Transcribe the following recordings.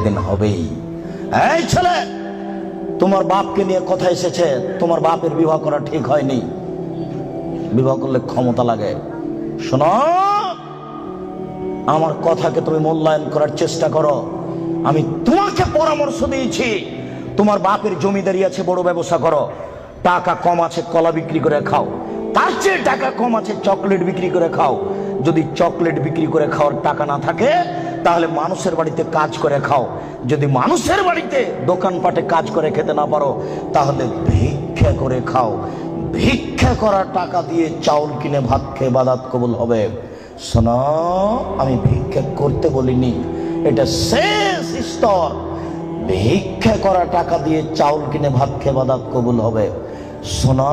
একদিন হবেই। এই ছেলে, তোমার বাপকে নিয়ে কথা এসেছে, তোমার বাপের বিবাহ করা ঠিক হয়নি, বিবাহ করলে ক্ষমতা লাগে। শোনো, আমার কথাকে তুমি মূল্যায়ন করার চেষ্টা করো। আমি তোমাকে পরামর্শ দিয়েছি, তোমার বাপের জমিদারি আছে, বড় ব্যবসা করো। টাকা কম আছে, কলা বিক্রি করে খাও। তার চেয়ে টাকা কম আছে, চকলেট বিক্রি করে খাও। যদি চকলেট বিক্রি করে খাওয়ার টাকা না থাকে, তাহলে মানুষের বাড়িতে কাজ করে খাও। যদি মানুষের বাড়িতে দোকানপাটে কাজ করে খেতে না পারো, তাহলে ভিক্ষা করে খাও। ভিক্ষা করা টাকা দিয়ে চাউল কিনে ভাত খেয়ে ইবাদত কবুল হবে। শোনো, আমি ভিক্ষা করতে বলিনি, এটা শেষ স্তর। ভিক্ষা করা টাকা দিয়ে চাউল কিনে ভাত খেয়ে ইবাদত কবুল হবে। শোনো,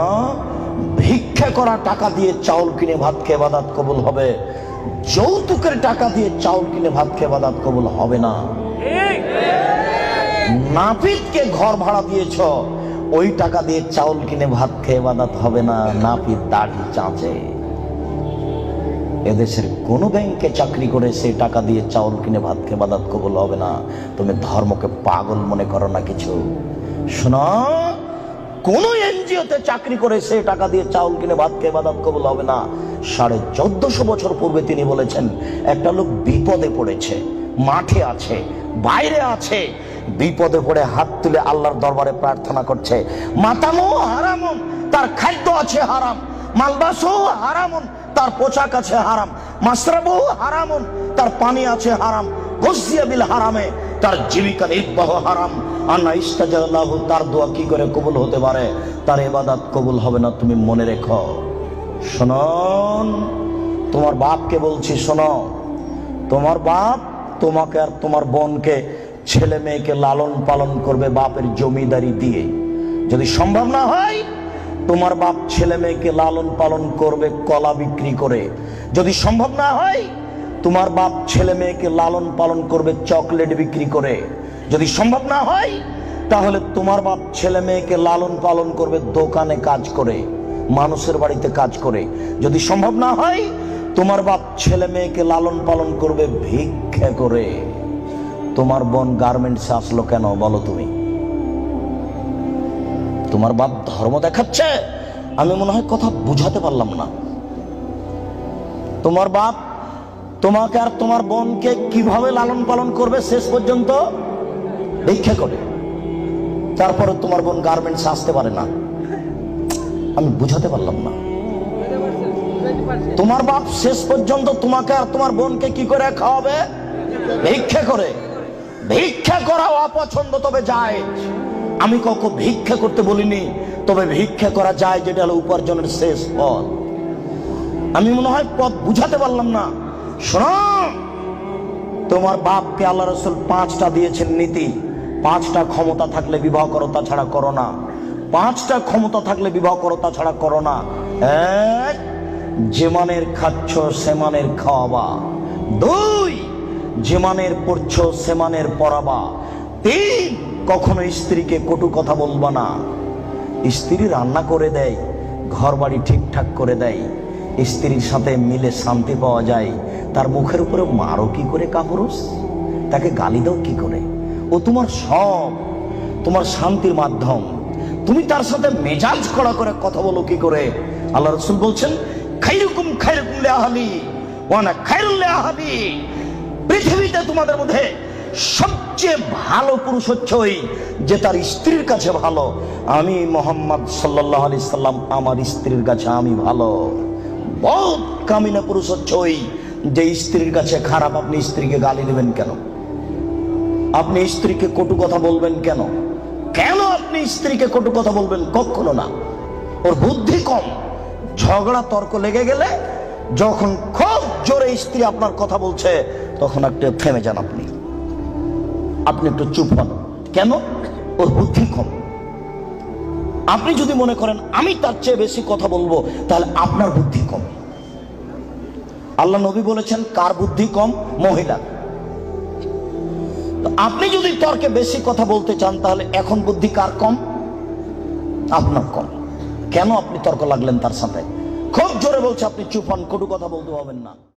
ভিক্ষা করা টাকা দিয়ে চাউল কিনে ভাত খেয়ে ইবাদত কবুল হবে। যৌতুকের টাকা দিয়ে চাউল কিনে ভাত খেয়ে ইবাদত কবুল হবে না। নাপিতকে ঘর ভাড়া দিয়েছ, ওই টাকা দিয়ে চাউল কিনে ভাত খেয়ে ইবাদত হবে না। নাপিত দাড়ি চাঁচে। এদেশের কোন ব্যাংকে চাকরি করে সেই টাকা দিয়ে চাউল কিনে ভাত খেয়ে ইবাদত কবুল হবে না। তুমি ধর্মকে পাগল মনে করো না কিছু। শোনো, কোন এনজিওতে চাকরি করে সেই টাকা দিয়ে চাউল কিনে ভাত খেয়ে ইবাদত কবুল হবে না। 1450 বছর পূর্বে তিনি বলেছেন, একটা লোক বিপদে পড়েছে, মাঠে আছে, বাইরে আছে, বিপদে পড়ে হাত তুলে আল্লাহর দরবারে প্রার্থনা করছে। মাতামু হারামুন, তার খাদ্য আছে হারাম। মালবাসু হারামুন, তার পোশাক আছে হারাম। মাশরাবু হারামুন, তার পানি আছে হারাম। গুসিয়া বিল হারামে, তার জীবিকা নির্বাহ হারাম। আন্না ইস্তাজাল্লাহু, তার দোয়া কি করে কবুল হতে পারে? তার ইবাদত কবুল হবে না, তুমি মনে রেখো। শুনুন, তোমার বাপকে বলছি, শোনো, তোমার বাপ তোমাকে আর তোমার বোনকে, ছেলে মেয়েকে লালন পালন করবে বাপের জমিদারি দিয়ে। যদি সম্ভব না হয়, তোমার বাপ ছেলে মেয়েকে লালন পালন করবে কলা বিক্রি করে। যদি সম্ভব না হয়, তোমার বাপ ছেলে মেয়েকে লালন পালন করবে চকলেট বিক্রি করে। যদি সম্ভব না হয়, তাহলে তোমার বাপ ছেলে মেয়েকে লালন পালন করবে দোকানে কাজ করে, মানুষের বাড়িতে কাজ করে। যদি সম্ভব না হয়, তোমার বাপ ছেলে মেয়েকে লালন পালন করবে ভিক্ষা করে। তোমার বোন গার্মেন্টসে আসলো কেন বলো তুমি? তোমার বাপ ধর্ম দেখাচ্ছে? আমি মনে হয় কথা বুঝাতে পারলাম না। তোমার বাপ তোমাকে আর তোমার বোনকে কিভাবে লালন পালন করবে? শেষ পর্যন্ত ভিক্ষা করে। তারপরে তোমার বোন গার্মেন্টসে আসতে পারে না। আমি বুঝাতে পারলাম না। তোমার বাপ শেষ পর্যন্ত তোমাকে আর তোমার বোনকে কি করে খাওয়াবে? ভিক্ষা করে। ভিক্ষা করা অপছন্দ, তবে যায়। আমি কখনো ভিক্ষা করতে বলিনি, তবে ভিক্ষা করা যায়, যেটা হলো উপার্জনের শেষ পথ। আমি মনে হয় পথ বুঝাতে পারলাম না। শোনো, তোমার বাপকে আল্লাহ রাসূল 5টা দিয়েছেন নীতি। 5টা ক্ষমতা থাকলে বিবাহ করো, তাছাড়া করো না। 5টা ক্ষমতা থাকলে বিবাহ করো, তাছাড়া করো না। 1, যে মানের খাচ্ছ সে মানের খাওয়াবা। 2, যে মানের পড়ছ সে মানের পড়াবা। 3, কখনো স্ত্রীকে কটু কথা বলবা না। স্ত্রী রান্না করে দেয়, ঘর বাড়ি ঠিকঠাক করে দেয়, স্ত্রীর সাথে মিলে শান্তি পাওয়া যায়, তার মুখের উপরে মারো কি করে কাপুরুষ? তাকে গালি দাও কি করে? ও তোমার সব, তোমার শান্তির মাধ্যম। তুমি তার সাথে মেজাজ কড়া করে কথা বলো কি করে? আল্লাহ রাসূল বলছেন, খাইরুকুম খাইরুকুম লিআহলি ওয়া আনা খাইরুল লিআহলি। পৃথিবীতে তোমাদের মধ্যে সবচেয়ে ভালো পুরুষ হচ্ছে ওই যে তার স্ত্রীর কাছে ভালো। আমি মুহাম্মদ সাল্লাল্লাহু আলাইহি সাল্লাম, আমার স্ত্রীর কাছে আমি ভালো। বহুত কামিনা পুরুষ হচ্ছে ওই যে স্ত্রীর কাছে খারাপ। আপনি স্ত্রীকে গালি দেবেন কেন? আপনি স্ত্রীকে কটু কথা বলবেন কেন? কেন আপনি স্ত্রীকে কটু কথা বলবেন? কখনো না। ওর বুদ্ধি কম। ঝগড়া তর্ক লেগে গেলে, যখন খুব জোরে স্ত্রী আপনার কথা বলছে, তখন একটু থেমে যান, আপনি একটু চুপ হন। কেন? ওর বুদ্ধি কম। আপনি যদি মনে করেন আমি তার চেয়ে বেশি কথা বলবো, তাহলে আপনার বুদ্ধি কম। আল্লাহ নবী বলেছেন, কার বুদ্ধি কম? মহিলা। আপনি যদি তর্কে বেশি কথা বলতে চান, তাহলে এখন বুদ্ধি কার কম? আপনার কম। কেন আপনি তর্ক লাগলেন তার সাথে? খুব জোরে বলছে, আপনি চুপ হন, কটু কথা বলতে হবেন না।